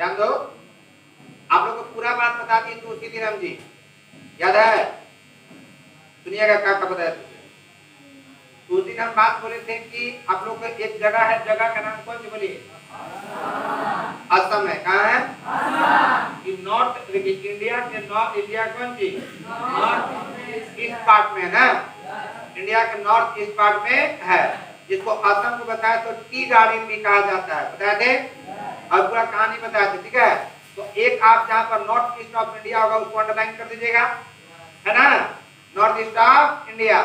ध्यान दो, आप लोग को पूरा बात बता दी तो उसी दिन हम जी याद है, सुनिएगा क्या क्या बताया तुझे। उस दिन हम बात बोले थे कि आप लोग का एक जगह है, जगह का नाम कौन सी बोलिए? असम है। कहाँ है? असम। नॉर्थ इंडिया के नॉर्थ इंडिया कौन सी? नॉर्थ ईस्ट पार्ट में है ना, इंडिया के नॉर्थ ईस्ट पार्ट में है, जिसको असम को बताया तो टी गार्डन भी कहा जाता है, बताया थे और पूरा कहानी बताया थे। ठीक है, तो एक आप जहाँ पर नॉर्थ ईस्ट ऑफ इंडिया होगा उसको अंडरलाइन कर दीजिएगा, है ना, नॉर्थ ईस्ट ऑफ इंडिया।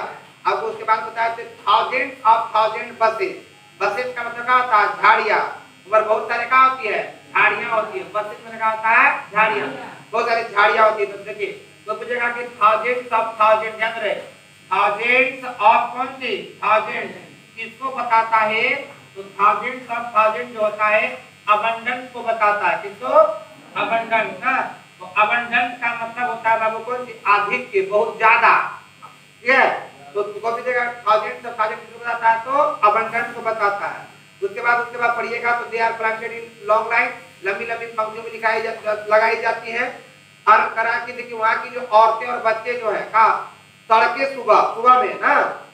अब उसके बाद बताया थे थाउजेंड बसेस। बसेस का मतलब क्या होता है? झाड़ियाँ। ऊपर बहुत सारे क्या होती है? झाड़ियाँ होती है। बसेस में क्या होता है? झाड़ियाँ, बहुत सारी झाड़ियाँ होती है। तो देखिए, तो पूछेगा कि थाउजेंड्स ऑफ थाउजेंड, ध्यान रहे, थाउजेंड्स ऑफ कौन सी? थाउजेंड किसको बताता है? तो थाउजेंड्स ऑफ थाउजेंड जो होता है अबंडेंस को बताता है। किसको? अबंडेंस ना। तो अबंडेंस का मतलब होता है बाबू कौन सी? आधिक्य, बहुत ज्यादा। ठीक है, तो कॉपी देगा थाउजेंड्स ऑफ थाउजेंड किसको बताता है? तो अबंडेंस को बताता है। उसके बाद पढ़िएगा तो they are planted in long line, लंबी लंबी पंक्तियों में लगाई जाती है। और करा कि देखिए वहाँ की जो औरतें और बच्चे जो है का तड़के सुबह में ना,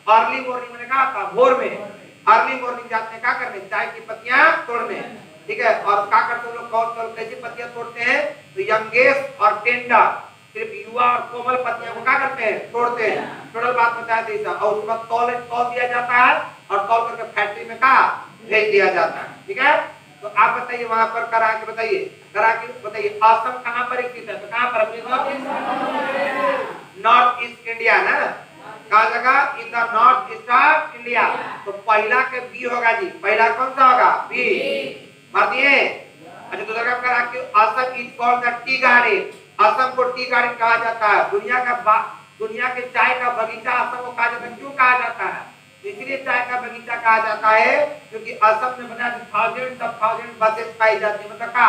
अर्ली मॉर्निंग में क्या था? भोर में अर्ली मॉर्निंग जाते हैं क्या करने? चाय की पत्तियां तोड़ने। ठीक है, और क्या करते हैं लोग? कौन कैसी पत्तियां तोड़ते हैं? तो यंगेस्ट और टेंडर, सिर्फ युवा और कोमल पत्तियां को क्या करते हैं? तोड़ते हैं। टोटल बात बताया था। और उसके बाद तौल दिया जाता है और तौल करके फैक्ट्री में का भेज दिया जाता है। ठीक है, तो आप बताइए वहां पर करा के बताइए असम कहाँ पर स्थित है? तो कहाँ पर? नॉर्थ ईस्ट इंडिया ना, कहा जगह? In the north east of India. तो पहला के बी होगा जी, पहला कौन सा होगा? बी। मार दिए। अच्छा, दूसरा का करा कि Assam is called the tea garden. Assam को टी गार्डन कहा जाता है। दुनिया के चाय का बगीचा असम को कहा जाता है। क्यों कहा जाता है? इसलिए चाय का बगीचा कहा जाता है क्योंकि असम में बना थाउजेंड्स ऑफ थाउजेंड बसेस पाई जाती है। मतलब का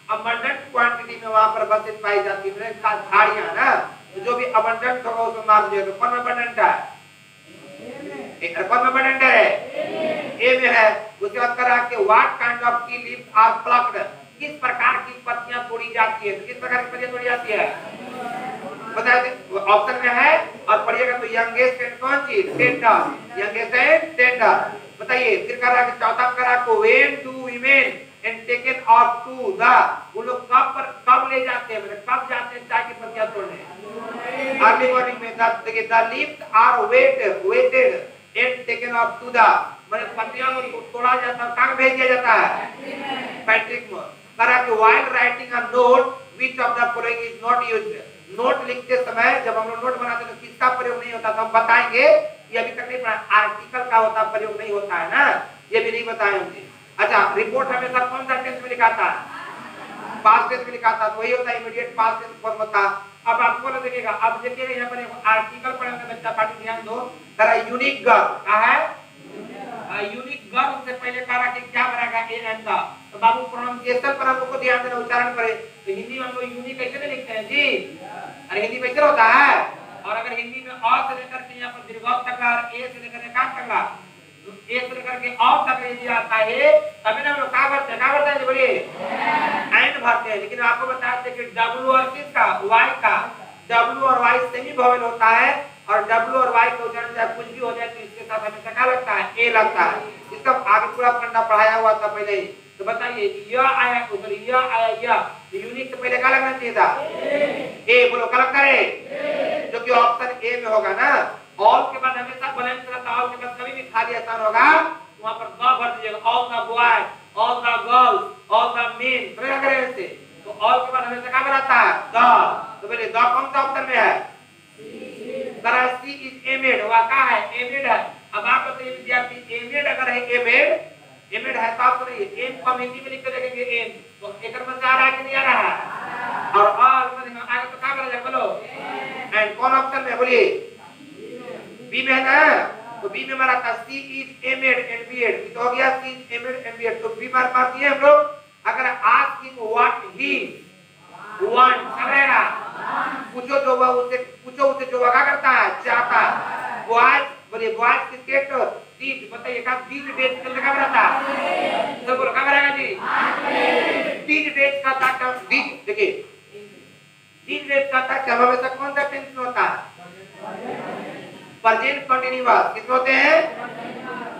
अबंडेंट क्वांटिटी में वहां पर बसेस पाई जाती है, मतलब झाड़ियां ना। तो जो भी अबंडेंट होगा उसको मार दीजिएगा। कौन अबंडेंट है? कौन अबंडेंट है? ए में है। उसके बाद करा के what kind of tea leaves are plucked, किस प्रकार की पत्तियां तोड़ी जाती है? किस प्रकार की पत्तियां तोड़ी जाती है? बताइए, ऑप्शन में है और पढ़िएगा तो यंगेस्ट एंड कौन सी? Tender, youngest and tender. बताइए फिर करा के चौथा करा को when do women and taken off to the, वो लोग कब ले जाते हैं? मतलब कब जाते हैं चाय की पत्तियां तोड़ने? अर्ली मॉर्निंग में। देखिए the leaves are weighted and taken off to the, मतलब पत्तियां को तोड़ा जाता है, कहाँ भेज दिया जाता है? फैक्ट्री में। करा के while writing a note which of the following is not used, note लिखते समय जब हम लोग नोट बनाते हैं तो किसका प्रयोग नहीं होता? तो हम बताएंगे, ये अभी तक नहीं पढ़ा, आर्टिकल का होता प्रयोग नहीं होता है ना, ये भी नहीं बताए होंगे। अच्छा, रिपोर्ट हमेशा कौन सा टेंस में लिखा था? पास्ट टेंस में लिखा था, तो वही होता है इमीडिएट पास्ट टेंस फॉर्म होता। अब आपको ना देखिएगा, अब देखिएगा यहाँ पर आर्टिकल पढ़ेंगे बच्चा, पार्टी ध्यान दो। जरा यूनिक गर्ल क्या है? यूनिक गर्ल से पहले कहा कि क्या बनेगा? ए एन का। तो बाबू प्रोनाउंसिएशन पर हमको ध्यान देना, उच्चारण पर। तो हिंदी में हम लोग यूनिक कैसे लिखते हैं जी? अरे हिंदी में कैसे होता है? और अगर हिंदी में अ से लेकर के यहाँ पर दीर्घ तक और ए से लेकर के तक, तो ए से लेकर के अ तक यदि आता है तभी ना हम लोग क्या करते हैं बोलिए? एंड भरते हैं। लेकिन आपको बताते हैं कि डब्ल्यू और किसका? वाई का। डब्ल्यू और वाई सेमी वोवेल होता है और डब्ल्यू और वाई का उच्चारण चाहे कुछ भी हो जाए तो इसके साथ हमेशा क्या लगता है? ए लगता है। इसका आगे पूरा फंडा पढ़ाया हुआ था पहले ही। तो बताइए यह आया उधर, यह आया यह, यूनिक से पहले क्या लगना चाहिए था? ए। बोलो क्या लगता है? जो कि ऑप्शन ए में होगा ना। ऑल के बाद हमेशा बैलेंस रहता है, ऑल के बाद कभी भी खाली स्थान होगा वहां पर द भर दीजिएगा। All the boy, all the girls, all the main, क्या करें इससे? तो ऑल के बाद हमेशा क्या बनाता है? द। तो बोलिए द कौन सा ऑप्शन में है? सी इज एमेड, वह क्या है? एमेड है। अब आप बताइए विद्यार्थी, एमेड अगर है, एमेड है तो आपको नहीं, एम को हम हिंदी में लिख के देखेंगे एम, तो एक में आ रहा है कि नहीं आ रहा है? और ऑल में आगे तो क्या करेगा? बोलो एंड कौन ऑप्शन में? बोलिए बी में है ना। तो बी में हमारा था सी इज एमेड एंड बीएड, तो हो गया सी इज एमेड एंड बीएड। तो बी मार दिए हम लोग। अगर ask him what he want, क्या रहेगा? पूछो जो वह क्या करता है? चाहता है। बॉयज, बोलिए बॉयज क्रिकेट टीच, बताइए का टीच डेज का लगा रहता है। सब बोलो क्या करेगा जी? टीच डेज का देखिए these days का था क्या हमेशा कौन सा टेंस में होता है? प्रेजेंट कंटीन्यूअस किस होते हैं?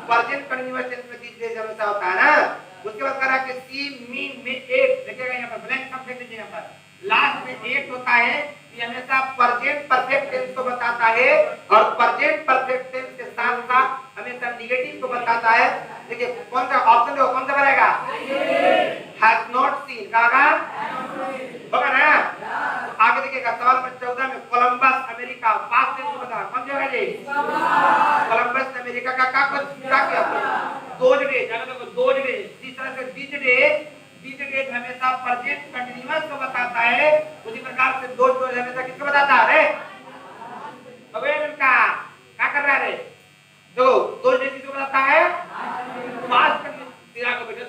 प्रेजेंट कंटीन्यूअस टेंस में these days हमेशा होता है ना। उसके बाद करा कि सी मी में एट देखिएगा यहाँ पर ब्लैंक सब देख लीजिए यहाँ पर लास्ट में एट होता है ये हमेशा प्रेजेंट परफेक्ट टेंस को बताता है और प्रेजेंट परफेक्ट टेंस के साथ साथ हमेशा नेगेटिव को बताता है। देखिए कौन सा ऑप्शन देखो कौन सा बनेगा? हैज नॉट सीन कहागा होगा ना। आगे देखिएगा सवाल नंबर 14 में कोलंबस अमेरिका पास्ट टेंस को बता कौन सी होगा जी? कोलंबस अमेरिका का क्या किया? दोज डे जानो देखो दोज डे इस तरह से बीच डे हमेशा प्रेजेंट कंटीन्यूअस को बताता है उसी प्रकार से दोज डे हमेशा किसको बताता है? रे अबे इनका क्या कर रहा है रे? देखो दोज डे किसको बताता है? पास्ट सीधा को बैठो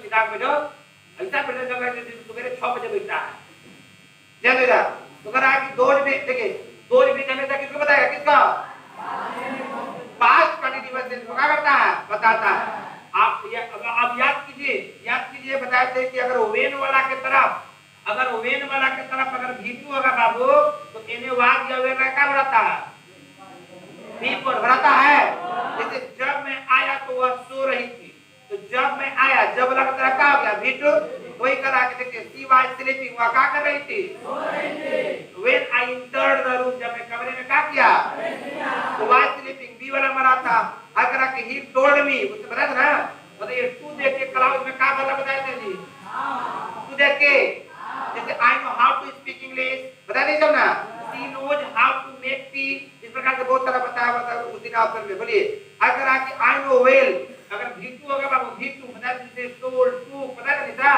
ऐसा बैठो जब सुबह 6 बजे बैठता है ध्यान दे जा तो कह रहा है कि दोज डे देखिए दोज डे हमेशा किसको बताएगा? किसका? पास्ट कंटीन्यूअस टेंस को क्या करता है? बताता है। आप याद कीजिए बताए थे कि अगर वेन वाला के तरफ अगर भीटू होगा बाबू तो इन्हें वाद या वेन क्या बनाता है? भी पर बनाता है। जैसे जब मैं आया तो वह सो रही थी तो जब मैं आया जब वाला का तरफ क्या हो गया? भीटू वही करा के देखिए सी वाज स्लीपिंग वह क्या कर रही थी? When I entered the room जब मैं कमरे में क्या किया? तो वाज स्लीपिंग बी वाला मरा था अगर कि ही टोल्ड मी उसने बताया था ना मतलब ये टू देख के क्लाउड में क्या वाला बताया था जी? टू देख के जैसे I know how to speak English बता दीजिए ना she knows how to make tea इस प्रकार से बहुत सारा बताया उस दिन ऑप्शन में बोलिए अगर आके आई नो वेल अगर भीटू होगा बाबू भीटू बता दीजिए टोल्ड टू पता नहीं था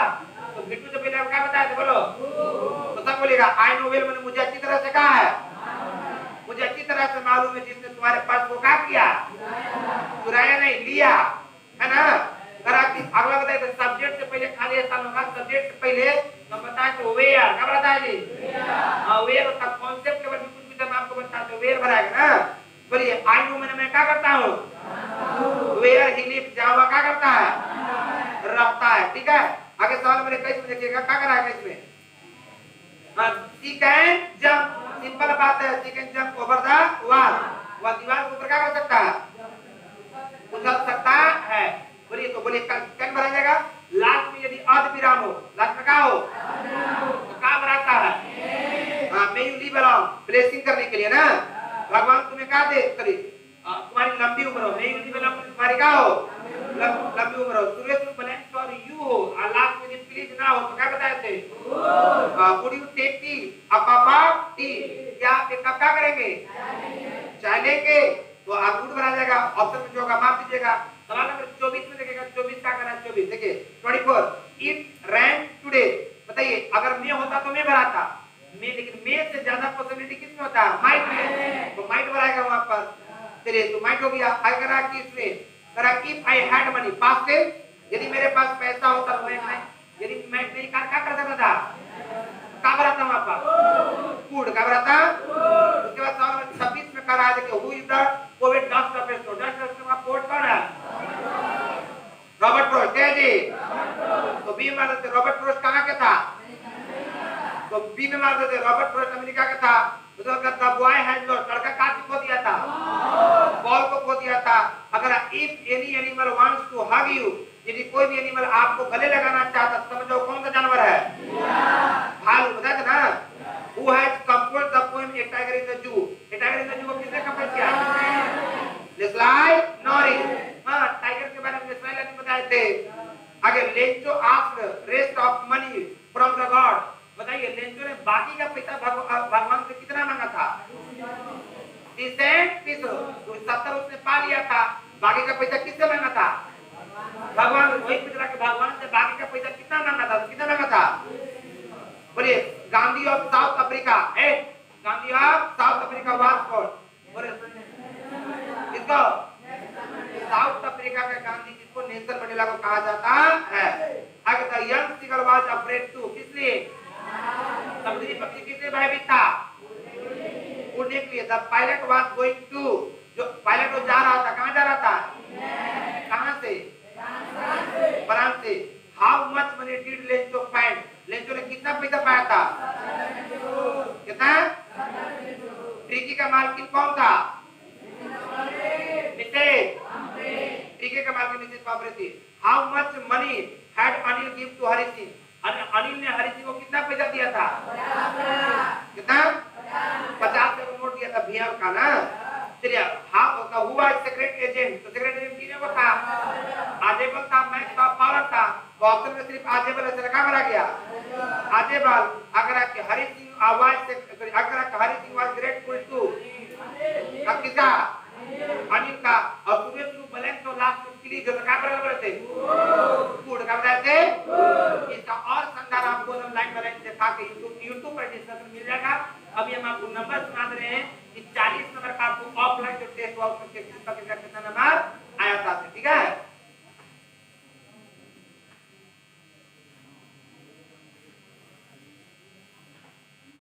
तो भीटू से पहले आप क्या बताया थे बोलो तो सब बोलेगा आई नो वेल मैंने मुझे अच्छी तरह से कहा है मुझे अच्छी तरह से मालूम है जिसने तुम्हारे पास वो क्या किया? चुराया नहीं लिया है ना। अगर आप अगला बताए तो सब्जेक्ट से पहले खाली ऐसा होगा सब्जेक्ट से पहले हम बताए तो वेयर क्या बताया जी? वेयर होता कॉन्सेप्ट के बारे में कुछ भी आपको बताते वेयर बनाएगा ना। बोलिए आई नो मैं क्या करता हूँ? वेयर ही लिव्स जहाँ वह क्या करता है? रहता है। ठीक है आगे सवाल मेरे 21 में देखिएगा क्या करा है इसमें? सी कैन जंप सिंपल बात है she can jump over the wall वह दीवार के ऊपर क्या कर सकता है? उछल सकता है। बोलिए तो बोलिए कैन बना जाएगा लास्ट में यदि अर्ध विराम हो लास्ट में क्या हो? तो क्या बनाता है? May you live along blessing करने के लिए ना भगवान तुम्हें क्या दे करी तुम्हारी लंबी उम्र हो मे यू लिव अलोंग तुम्हारी क्या हो? लंबी उम्र हो सुरेश ब्लैंक और यू हो और लास्ट में प्लीज ना हो तो क्या बताए थे? Would you take tea a cup of tea क्या आप एक कप क्या करेंगे? चाय लेंगे तो आप गुड बना जाएगा ऑप्शन में जो होगा माफ दीजिएगा। सवाल नंबर 24 में देखिएगा 24 क्या करना है 24 देखिए 24 इट रैन टुडे बताइए अगर मैं होता तो मैं बनाता मैं लेकिन मैं से ज्यादा पॉसिबिलिटी किसमें होता है? माइट में तो माइट बनाएगा वहां पर चलिए तो माइट हो गया। अगर आप इसमें अगर if I had money past tense यदि मेरे पास पैसा होता तो मैं यदि मैं मेरी कार क्या कर सकता था? क्या बनाता वहां पर? फूड क्या बनाता? उसके बाद सवाल नंबर 26 में करा है देखिए who is the poet dust of astro dust का पोएट कौन है? रॉबर्ट फ्रॉस्ट है जी। तो बी में मारते रॉबर्ट फ्रॉस्ट कहां के था? तो बी में मारते थे रॉबर्ट फ्रॉस्ट अमेरिका का था। उसका कहता बॉय हैज लॉस्ट लड़का का खो दिया था बॉल को खो दिया था। अगर if any animal wants to hug you यदि कोई भी एनिमल आपको गले लगाना चाहता समझो कौन सा जानवर है? भालू बताया था ना। Who has composed the poem A Tiger in the Zoo? A Tiger in the Zoo को किसने कंपोज किया? Leslie Norris. हाँ टाइगर के बारे में लेस्लाई ने बताए थे। आगे Lencho asked rest of money from the God बताइए लेंचो ने बाकी का पैसा भगवान से कितना मांगा था? 30 तो 70 उसने पा लिया था बाकी का पैसा किससे मांगा था? भगवान वही पितरा के भगवान से बाकी का पैसा कितना मांगा था? कितना मांगा था? बोलिए गांधी ऑफ साउथ अफ्रीका है Gandhi of south Africa was कौन? इसको साउथ अफ्रीका का गांधी जिसको नेल्सन मंडेला को कहा जाता है। आगे था young seagull was afraid to किसलिए? समुद्री पक्षी किससे भयभीत था? उड़ने के लिए। The pilot was going to जो पायलट वो जा रहा था कहां जा रहा था? कहां से? फ्रांस से। How much money did Lencho find Lencho ने कितना पैसा पाया था? कितना? ट्रिकी का मालकिन कौन था? नीतीश। ट्रिकी का मालकिन नीतीश बाबरे थी। How much money had Anil give to Hari Singh? Anil ने हरी सिंह को कितना पैसा दिया था? कितना? 50 का नोट दिया था भैया का ना। चलिए हाँ हुआ सेक्रेट एजेंट, तो सेक्रेट एजेंट किने को था? आजेबल था, मैक्स था, पावर था। तो ऑप्शन में सिर्फ आजेबल ऐसे लगा मरा गया। आजेबल अगर आपके हरी सिंह आवाज से अगर आपका Hari Singh was grateful to अब किसका? अनिल का। और सुबह शुरू ब्लैंक तो लास्ट में क्लिक जो लगा बराबर थे गुड का बताए थे। इसका और संदार आपको हम लाइन बाय लाइन दिखा के YouTube पर डिस्कशन मिल जाएगा। अभी हम आपको नंबर सुना दे रहे हैं कि 40 नंबर का आपको ऑफलाइन जो टेस्ट हुआ उसमें किस प्रकार